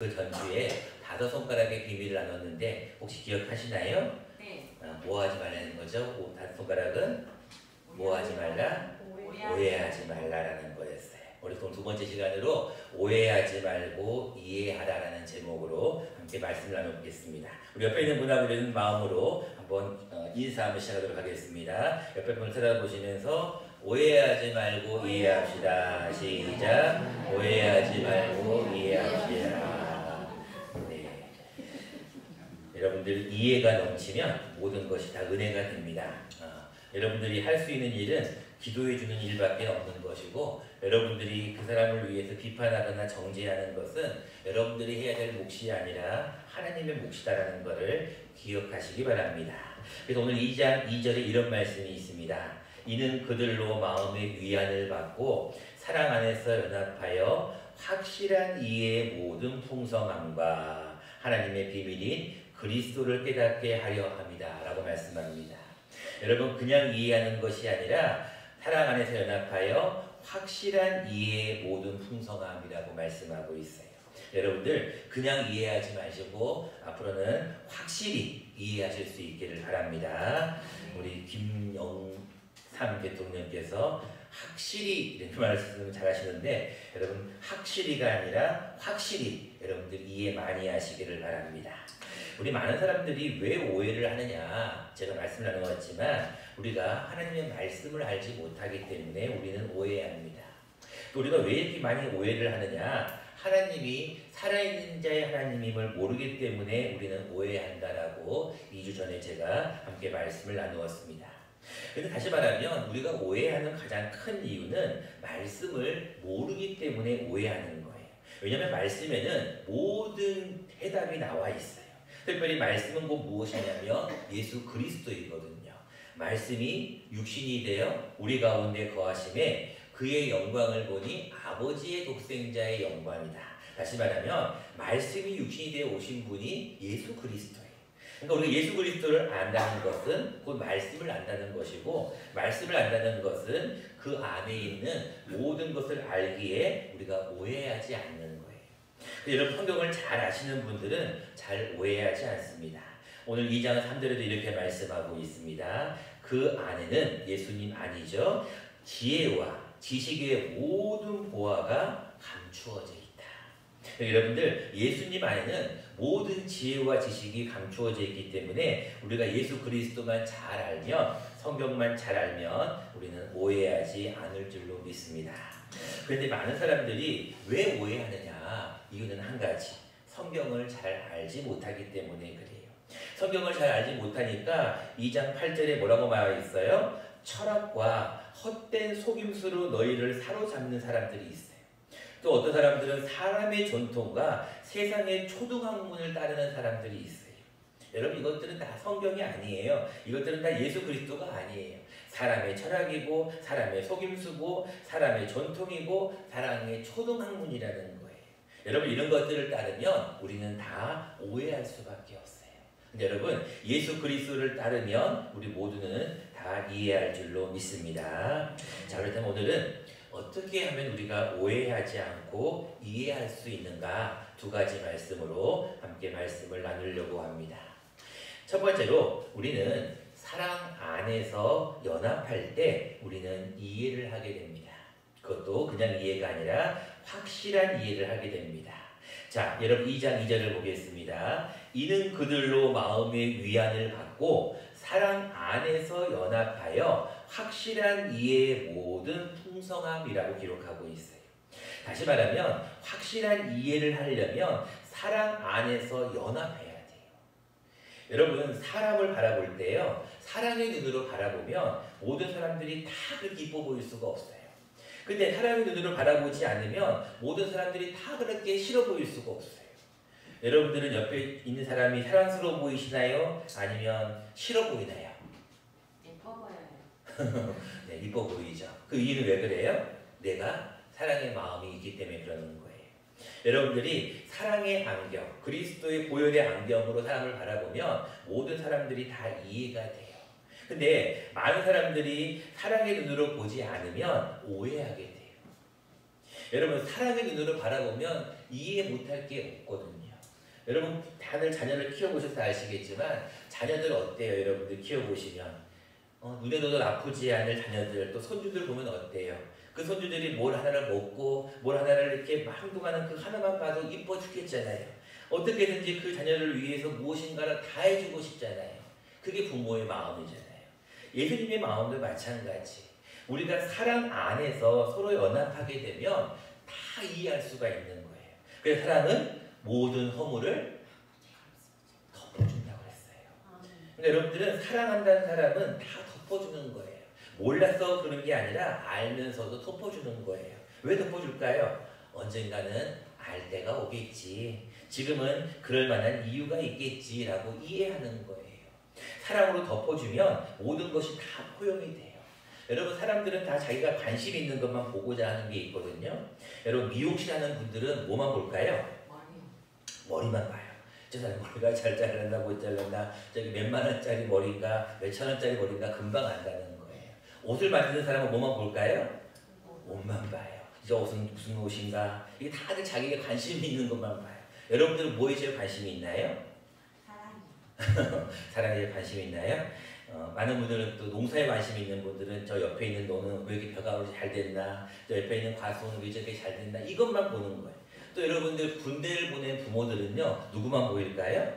그 전주에 5손가락의 비밀을 나눴는데 혹시 기억하시나요? 네. 뭐 하지 말라는 거죠? 5손가락은 뭐 하지 말라? 오해하지 말라라는 거였어요. 우리 오늘 두 번째 시간으로 오해하지 말고 이해하라라는 제목으로 함께 말씀을 나눠보겠습니다. 우리 옆에 있는 분하고 이런 마음으로 한번 인사 한번 시작하도록 하겠습니다. 옆에 분을 쳐다보시면서 오해하지 말고 이해합시다. 시작. 오해하지 말고 이해합시다. 네. 여러분들 이해가 넘치면 모든 것이 다 은혜가 됩니다. 여러분들이 할 수 있는 일은 기도해주는 일밖에 없는 것이고, 여러분들이 그 사람을 위해서 비판하거나 정죄하는 것은 여러분들이 해야 될 몫이 아니라 하나님의 몫이다라는 것을 기억하시기 바랍니다. 그래서 오늘 2장 2절에 이런 말씀이 있습니다. 이는 그들로 마음의 위안을 받고 사랑 안에서 연합하여 확실한 이해의 모든 풍성함과 하나님의 비밀인 그리스도를 깨닫게 하려 합니다. 라고 말씀합니다. 여러분, 그냥 이해하는 것이 아니라 사랑 안에서 연합하여 확실한 이해의 모든 풍성함이라고 말씀하고 있어요. 여러분들 그냥 이해하지 마시고 앞으로는 확실히 이해하실 수 있기를 바랍니다. 우리 김영삼 대통령께서 확실히 이렇게 말씀을 잘 하시는데, 여러분 확실히가 아니라 확실히 여러분들 이해 많이 하시기를 바랍니다. 우리 많은 사람들이 왜 오해를 하느냐, 제가 말씀을 나누었지만 우리가 하나님의 말씀을 알지 못하기 때문에 우리는 오해합니다. 또 우리가 왜 이렇게 많이 오해를 하느냐, 하나님이 살아있는 자의 하나님임을 모르기 때문에 우리는 오해한다라고 2주 전에 제가 함께 말씀을 나누었습니다. 그런데 다시 말하면 우리가 오해하는 가장 큰 이유는 말씀을 모르기 때문에 오해하는 거예요. 왜냐하면 말씀에는 모든 해답이 나와 있어요. 특별히 말씀은 곧 무엇이냐면 예수 그리스도이거든요. 말씀이 육신이 되어 우리 가운데 거하심에 그의 영광을 보니 아버지의 독생자의 영광이다. 다시 말하면 말씀이 육신이 되어 오신 분이 예수 그리스도예요. 그러니까 우리가 예수 그리스도를 안다는 것은 곧 말씀을 안다는 것이고, 말씀을 안다는 것은 그 안에 있는 모든 것을 알기에 우리가 오해하지 않는 거예요. 여러분, 성경을 잘 아시는 분들은 잘 오해하지 않습니다. 오늘 2장 3절에도 이렇게 말씀하고 있습니다. 그 안에는 예수님 아니죠, 지혜와 지식의 모든 보화가 감추어져 있다. 여러분들, 예수님 안에는 모든 지혜와 지식이 감추어져 있기 때문에 우리가 예수 그리스도만 잘 알면, 성경만 잘 알면 우리는 오해하지 않을 줄로 믿습니다. 그런데 많은 사람들이 왜 오해하느냐, 이유는 한 가지, 성경을 잘 알지 못하기 때문에 그래요. 성경을 잘 알지 못하니까 2장 8절에 뭐라고 말하고 있어요? 철학과 헛된 속임수로 너희를 사로잡는 사람들이 있어요. 또 어떤 사람들은 사람의 전통과 세상의 초등학문을 따르는 사람들이 있어요. 여러분, 이것들은 다 성경이 아니에요. 이것들은 다 예수 그리스도가 아니에요. 사람의 철학이고 사람의 속임수고 사람의 전통이고 사람의 초등학문이라는 거예요. 여러분, 이런 것들을 따르면 우리는 다 오해할 수밖에 없어요. 근데 여러분, 예수 그리스도를 따르면 우리 모두는 다 이해할 줄로 믿습니다. 자, 그렇다면 오늘은 어떻게 하면 우리가 오해하지 않고 이해할 수 있는가, 두 가지 말씀으로 함께 말씀을 나누려고 합니다. 첫 번째로, 우리는 사랑 안에서 연합할 때 우리는 이해를 하게 됩니다. 그것도 그냥 이해가 아니라 확실한 이해를 하게 됩니다. 자, 여러분 2장 2절을 보겠습니다. 이는 그들로 마음의 위안을 받고 사랑 안에서 연합하여 확실한 이해의 모든 풍성함이라고 기록하고 있어요. 다시 말하면 확실한 이해를 하려면 사랑 안에서 연합해야 돼요. 여러분, 사람을 바라볼 때요, 사랑의 눈으로 바라보면 모든 사람들이 다 그렇게 이뻐 보일 수가 없어요. 근데 사랑의 눈으로 바라보지 않으면 모든 사람들이 다 그렇게 싫어 보일 수가 없어요. 여러분들은 옆에 있는 사람이 사랑스러워 보이시나요? 아니면 싫어 보이나요? 예뻐 보여요. 네, 이뻐 보이죠. 그 이유는 왜 그래요? 내가 사랑의 마음이 있기 때문에 그러는 거예요. 여러분들이 사랑의 안경, 그리스도의 보혈의 안경으로 사람을 바라보면 모든 사람들이 다 이해가 돼요. 근데 많은 사람들이 사랑의 눈으로 보지 않으면 오해하게 돼요. 여러분, 사랑의 눈으로 바라보면 이해 못할 게 없거든요. 여러분 다들 자녀를 키워보셔서 아시겠지만 자녀들 어때요? 여러분들 키워보시면 눈에도 아프지 않을 자녀들 또 손주들 보면 어때요? 그 손주들이 뭘 하나를 먹고 뭘 하나를 이렇게 한동안은 그 하나만 봐도 이뻐 죽겠잖아요. 어떻게든지 그 자녀를 위해서 무엇인가를 다 해주고 싶잖아요. 그게 부모의 마음이잖아요. 예수님의 마음도 마찬가지. 우리가 사랑 안에서 서로 연합하게 되면 다 이해할 수가 있는 거예요. 그래서 사랑은 모든 허물을 덮어준다고 했어요. 그러니까 여러분들은 사랑한다는 사람은 다 덮어주는 거예요. 몰라서 그런 게 아니라 알면서도 덮어주는 거예요. 왜 덮어줄까요? 언젠가는 알 때가 오겠지. 지금은 그럴 만한 이유가 있겠지라고 이해하는 거예요. 사랑으로 덮어주면 모든 것이 다 포용이 돼요. 여러분 사람들은 다 자기가 관심 있는 것만 보고자 하는 게 있거든요. 여러분 미용실 하는 분들은 뭐만 볼까요? 머리만 봐요. 저 사람 머리가 잘 잘랐나 못 잘랐나, 저기 몇만 원짜리 머리인가 몇천 원짜리 머리인가 금방 안다는 거예요. 옷을 만드는 사람은 뭐만 볼까요? 옷만 봐요. 저 옷은 무슨 옷인가, 이게 다들 자기가 관심이 있는 것만 봐요. 여러분들은 뭐에 제일 관심이 있나요? 사랑에 관심이 있나요? 많은 분들은 또 농사에 관심이 있는 분들은 저 옆에 있는 너는 왜 이렇게 벼가 잘 됐나, 저 옆에 있는 과수는 왜 저렇게 잘 됐나, 이것만 보는 거예요. 또 여러분들 군대를 보낸 부모들은요 누구만 보일까요?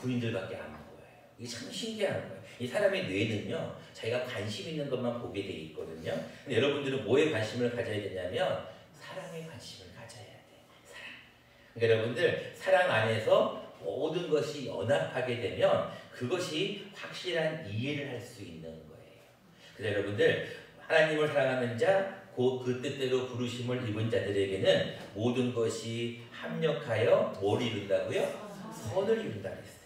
군인들밖에 안 보여요. 이게 참 신기한 거예요. 이 사람의 뇌는요 자기가 관심 있는 것만 보게 돼 있거든요. 근데 여러분들은 뭐에 관심을 가져야 되냐면 사랑에 관심을 가져야 돼. 사랑. 그러니까 여러분들 사랑 안에서 모든 것이 연합하게 되면 그것이 확실한 이해를 할 수 있는 거예요. 그래서 여러분들 하나님을 사랑하는 자, 그 뜻대로 부르심을 입은 자들에게는 모든 것이 합력하여 뭘 이룬다고요? 선을 이룬다 그랬어요.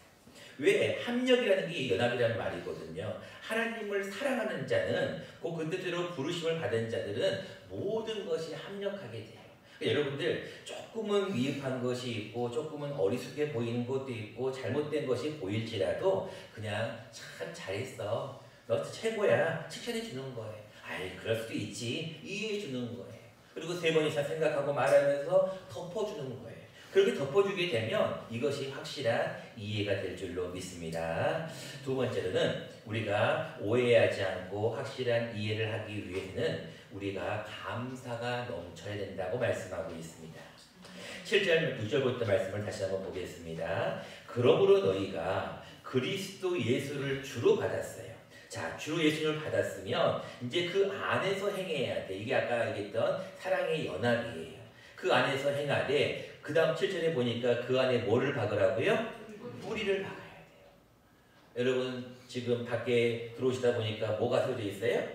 왜? 합력이라는 게 연합이라는 말이거든요. 하나님을 사랑하는 자는 그 뜻대로 부르심을 받은 자들은 모든 것이 합력하게 돼요. 여러분들 조금은 미흡한 것이 있고 조금은 어리숙해 보이는 것도 있고 잘못된 것이 보일지라도 그냥 참 잘했어, 너 최고야, 칭찬해 주는 거예요. 아이 그럴 수도 있지, 이해해 주는 거예요. 그리고 3번 이상 생각하고 말하면서 덮어주는 거예요. 그렇게 덮어주게 되면 이것이 확실한 이해가 될 줄로 믿습니다. 두 번째로는 우리가 오해하지 않고 확실한 이해를 하기 위해서는 우리가 감사가 넘쳐야 된다고 말씀하고 있습니다. 7절 9절부터 말씀을 다시 한번 보겠습니다. 그러므로 너희가 그리스도 예수를 주로 받았어요. 자, 주 예수를 받았으면 이제 그 안에서 행해야 돼. 이게 아까 얘기했던 사랑의 연합이에요. 그 안에서 행하되 그 다음 7절에 보니까 그 안에 뭐를 박으라고요? 뿌리를 박아야 돼요. 여러분 지금 밖에 들어오시다 보니까 뭐가 세워져 있어요?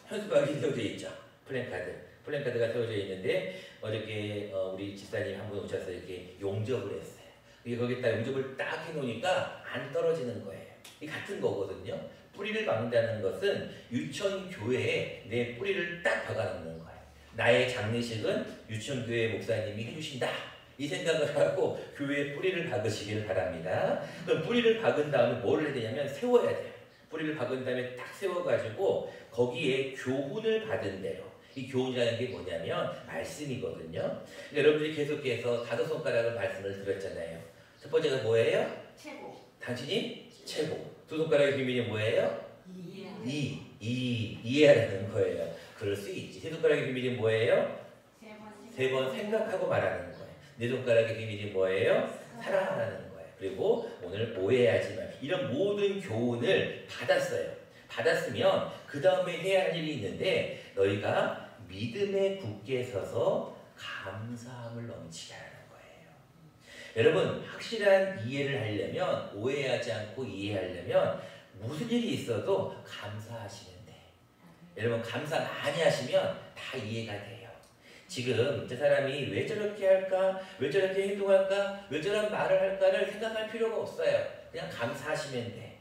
현수막이 세워져 있죠. 플랜카드가 세워져 있는데 어저께 우리 집사님 한 분 오셔서 이렇게 용접을 했어요. 거기다 용접을 딱 해놓으니까 안 떨어지는 거예요. 이 같은 거거든요. 뿌리를 박는다는 것은 유치원교회에 내 뿌리를 딱 박아놓는 거예요. 나의 장례식은 유치원교회 목사님이 해주신다, 이 생각을 하고 교회에 뿌리를 박으시기를 바랍니다. 그럼 뿌리를 박은 다음에 뭘 해야 되냐면 세워야 돼요. 뿌리를 박은 다음에 딱 세워가지고 거기에 교훈을 받은 대로, 이 교훈이라는 게 뭐냐면 말씀이거든요. 여러분들이 계속해서 5손가락을 말씀을 들었잖아요. 첫 번째가 뭐예요? 최고. 당신이 최고. 2손가락의 비밀이 뭐예요? 이해하라는 거예요. 그럴 수 있지. 3손가락의 비밀이 뭐예요? 3번 생각하고 말하는 거예요. 4손가락의 비밀이 뭐예요? 사랑하라는 거예요. 그리고 오늘 오해하지 말. 이런 모든 교훈을 받았으면 그 다음에 해야 할 일이 있는데 너희가 믿음에 굳게 서서 감사함을 넘치게 하는 거예요. 여러분 확실한 이해를 하려면, 오해하지 않고 이해하려면 무슨 일이 있어도 감사하시면 돼요. 여러분 감사 많이 하시면 다 이해가 돼요. 지금 저 사람이 왜 저렇게 할까? 왜 저렇게 행동할까? 왜 저런 말을 할까를 생각할 필요가 없어요. 그냥 감사하시면 돼.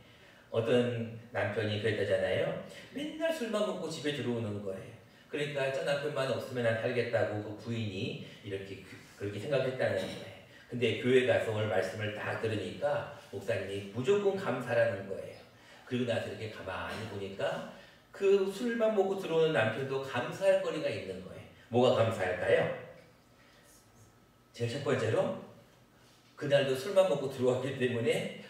어떤 남편이 그랬다잖아요. 맨날 술만 먹고 집에 들어오는 거예요. 그러니까 저 남편만 없으면 난 살겠다고 그 부인이 이렇게 그렇게 생각했다는 거예요. 근데 교회 가서 오늘 말씀을 딱 들으니까 목사님이 무조건 감사라는 거예요. 그리고 나서 이렇게 가만히 보니까 그 술만 먹고 들어오는 남편도 감사할 거리가 있는 거예요. 뭐가 감사할까요? 제일 첫 번째로 그날도 술만 먹고 들어왔기 때문에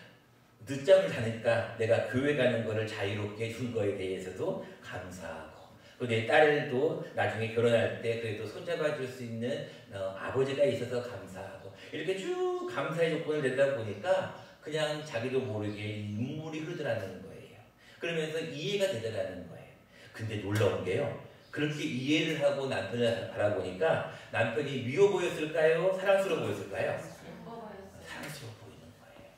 늦잠을 자니까 내가 교회 가는 거를 자유롭게 해준 거에 대해서도 감사하고, 또 내 딸도 나중에 결혼할 때 그래도 손잡아 줄 수 있는 아버지가 있어서 감사하고, 이렇게 쭉 감사의 조건을 내다 보니까 그냥 자기도 모르게 눈물이 흐르더라는 거예요. 그러면서 이해가 되더라는 거예요. 근데 놀라운 게요, 그렇게 이해를 하고 남편을 바라보니까 남편이 미워 보였을까요? 사랑스러워 보였을까요? 사랑스러워 보이는 거예요.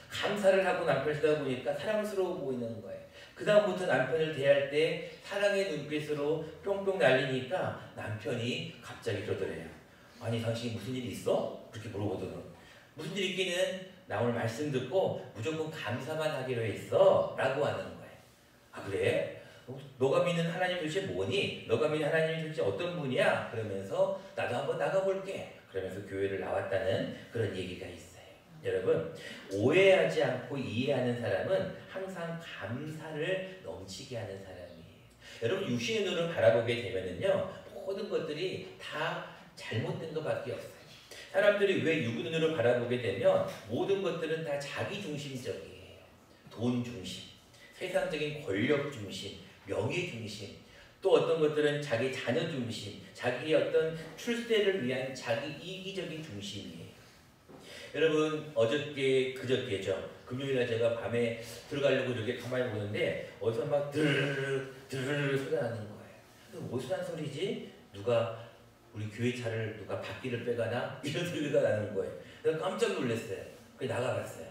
감사를 하고 남편을 쓰다 보니까 사랑스러워 보이는 거예요. 그 다음부터 남편을 대할 때 사랑의 눈빛으로 뿅뿅 날리니까 남편이 갑자기 그러더래요. 아니 당신이 무슨 일이 있어? 그렇게 물어보더라고요. 무슨 일이 있기는 나 오늘 말씀 듣고 무조건 감사만 하기로 했어 라고 하는 거예요. 아 그래? 너가 믿는 하나님 도대체 뭐니? 너가 믿는 하나님이 도대체 어떤 분이야? 그러면서 나도 한번 나가볼게. 그러면서 교회를 나왔다는 그런 얘기가 있어요. 여러분, 오해하지 않고 이해하는 사람은 항상 감사를 넘치게 하는 사람이에요. 여러분, 육신의 눈으로 바라보게 되면은요, 모든 것들이 다 잘못된 것밖에 없어요. 사람들이 왜 육의 눈으로 바라보게 되면 모든 것들은 다 자기 중심적이에요. 돈 중심, 세상적인 권력 중심, 명예 중심, 또 어떤 것들은 자기 자녀 중심, 자기의 어떤 출세를 위한 자기 이기적인 중심이에요. 여러분, 그저께죠. 금요일날 제가 밤에 들어가려고 이렇게 가만히 보는데 어디서 막 드르르르 소리가 나는 거예요. 무슨 한 소리지? 누가 우리 교회 차를 누가 바퀴를 빼가나? 이런 소리가 나는 거예요. 그래서 깜짝 놀랐어요. 그래서 나가봤어요.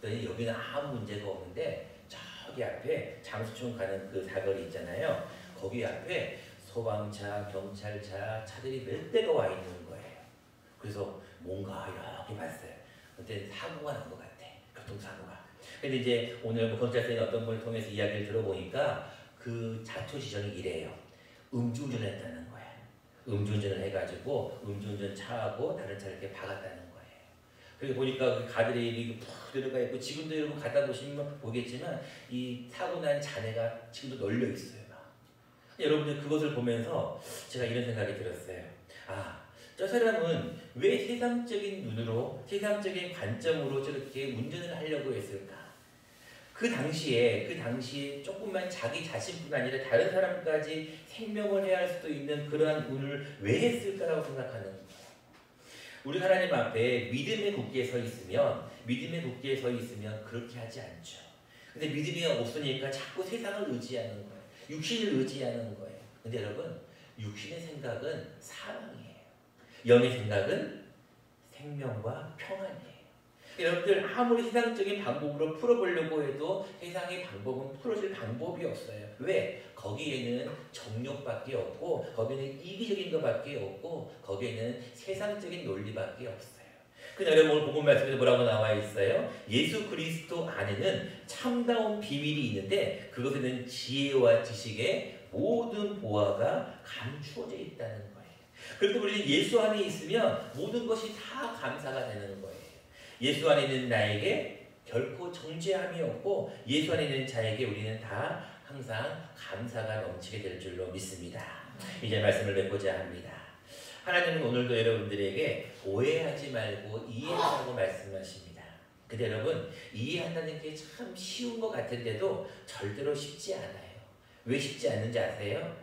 그랬더니 여기는 아무 문제가 없는데 저기 앞에 장수촌 가는 그 사거리 있잖아요. 거기 앞에 소방차, 경찰차, 차들이 몇 대가 와 있는 거예요. 그래서 뭔가 이렇게 봤어요. 그때 사고가 난 것 같아. 교통사고가. 근데 이제 오늘 경찰서에 어떤 분을 통해서 이야기를 들어보니까 그 자초 지정이 이래요. 음주운전을 했다는 거예요. 음주운전을 해가지고 음주운전 차하고 다른 차를 이렇게 박았다는 거예요. 그리고 보니까 그 가드레일이 푹 들어가 있고, 지금도 여러분 가다 보시면 보겠지만 이 사고 난 잔해가 지금도 널려 있어요. 막. 여러분들 그것을 보면서 제가 이런 생각이 들었어요. 아, 저 사람은 왜 세상적인 눈으로, 세상적인 관점으로 저렇게 운전을 하려고 했을까? 그 당시에 조금만 자기 자신뿐 아니라 다른 사람까지 생명을 해야 할 수도 있는 그러한 운을 왜 했을까라고 생각하는 거예요. 우리 하나님 앞에 믿음의 굳게 서 있으면 그렇게 하지 않죠. 근데 믿음이 없으니까 자꾸 세상을 의지하는 거예요. 육신을 의지하는 거예요. 근데 여러분, 육신의 생각은 사망이에요. 영의 생각은 생명과 평안이에요. 여러분들 아무리 세상적인 방법으로 풀어보려고 해도 세상의 방법은 풀어질 방법이 없어요. 왜? 거기에는 정욕밖에 없고, 거기에는 이기적인 것밖에 없고, 거기에는 세상적인 논리밖에 없어요. 그래서 여러분 오늘 본문 말씀에서 뭐라고 나와 있어요? 예수 그리스도 안에는 참다운 비밀이 있는데 그것에는 지혜와 지식의 모든 보화가 감추어져 있다는 거예요. 그래서 우리는 예수 안에 있으면 모든 것이 다 감사가 되는 거예요. 예수 안에 있는 나에게 결코 정죄함이 없고, 예수 안에 있는 자에게 우리는 다 항상 감사가 넘치게 될 줄로 믿습니다. 이제 말씀을 맺고자 합니다. 하나님은 오늘도 여러분들에게 오해하지 말고 이해하라고 말씀하십니다. 근데 여러분, 이해한다는 게 참 쉬운 것 같은데도 절대로 쉽지 않아요. 왜 쉽지 않는지 아세요?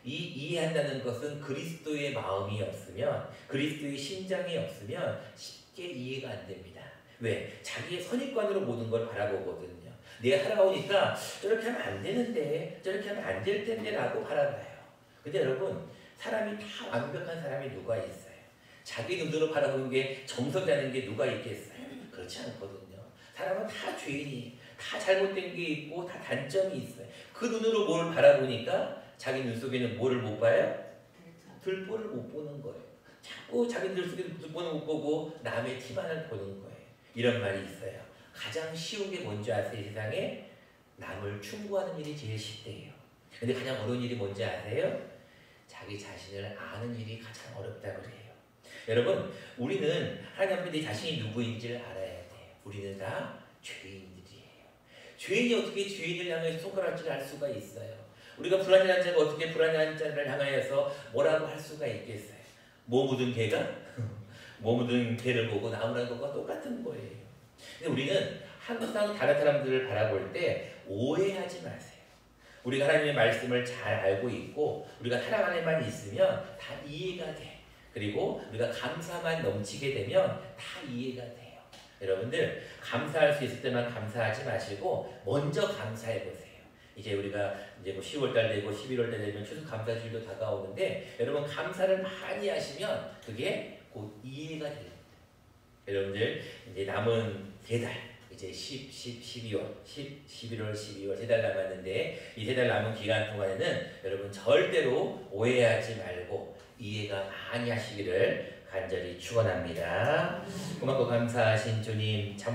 이해한다는 것은 그리스도의 마음이 없으면, 그리스도의 심장이 없으면 쉽게 이해가 안 됩니다. 왜? 자기의 선입관으로 모든 걸 바라보거든요. 내가 살아오니까 저렇게 하면 안 되는데, 저렇게 하면 안 될 텐데 라고 바라봐요. 근데 여러분, 사람이 다 완벽한 사람이 누가 있어요? 자기 눈으로 바라보는 게 정석이라는 게 누가 있겠어요? 그렇지 않거든요. 사람은 다 죄인이, 다 잘못된 게 있고 다 단점이 있어요. 그 눈으로 뭘 바라보니까 자기 눈 속에는 뭐를 못 봐요? 들보를 못 보는 거예요. 자꾸 자기 눈 속에 들보는 못 보고 남의 티만을 보는 거예요. 이런 말이 있어요. 가장 쉬운 게 뭔지 아세요? 세상에 남을 충고하는 일이 제일 쉽대요. 근데 가장 어려운 일이 뭔지 아세요? 자기 자신을 아는 일이 가장 어렵다고 그래요. 여러분, 우리는 하나님 앞에 내 자신이 누구인지를 알아야 돼요. 우리는 다 죄인들이에요. 죄인이 어떻게 죄인을 향해서 손가락질을 할 수가 있어요? 우리가 불안한 자가 어떻게 불안한 자를 향하여서 뭐라고 할 수가 있겠어요? 뭐 묻은 개가 묻은 개를 보고 나무라는 것과 똑같은 거예요. 근데 우리는 항상 다른 사람들을 바라볼 때 오해하지 마세요. 우리가 하나님의 말씀을 잘 알고 있고 우리가 사랑 안에만 있으면 다 이해가 돼. 그리고 우리가 감사만 넘치게 되면 다 이해가 돼요. 여러분들 감사할 수 있을 때만 감사하지 마시고 먼저 감사해 보세요. 이제 우리가 이제 뭐 10월달 되고 11월달 되면 추석 감사주일도 다가오는데 여러분 감사를 많이 하시면 그게 곧 이해가 됩니다. 여러분들 이제 남은 3달 이제 12월, 11월, 12월 3달 남았는데 이 3달 남은 기간 동안에는 여러분 절대로 오해하지 말고 이해가 많이 하시기를 간절히 축원합니다. 고맙고 감사하신 주님 참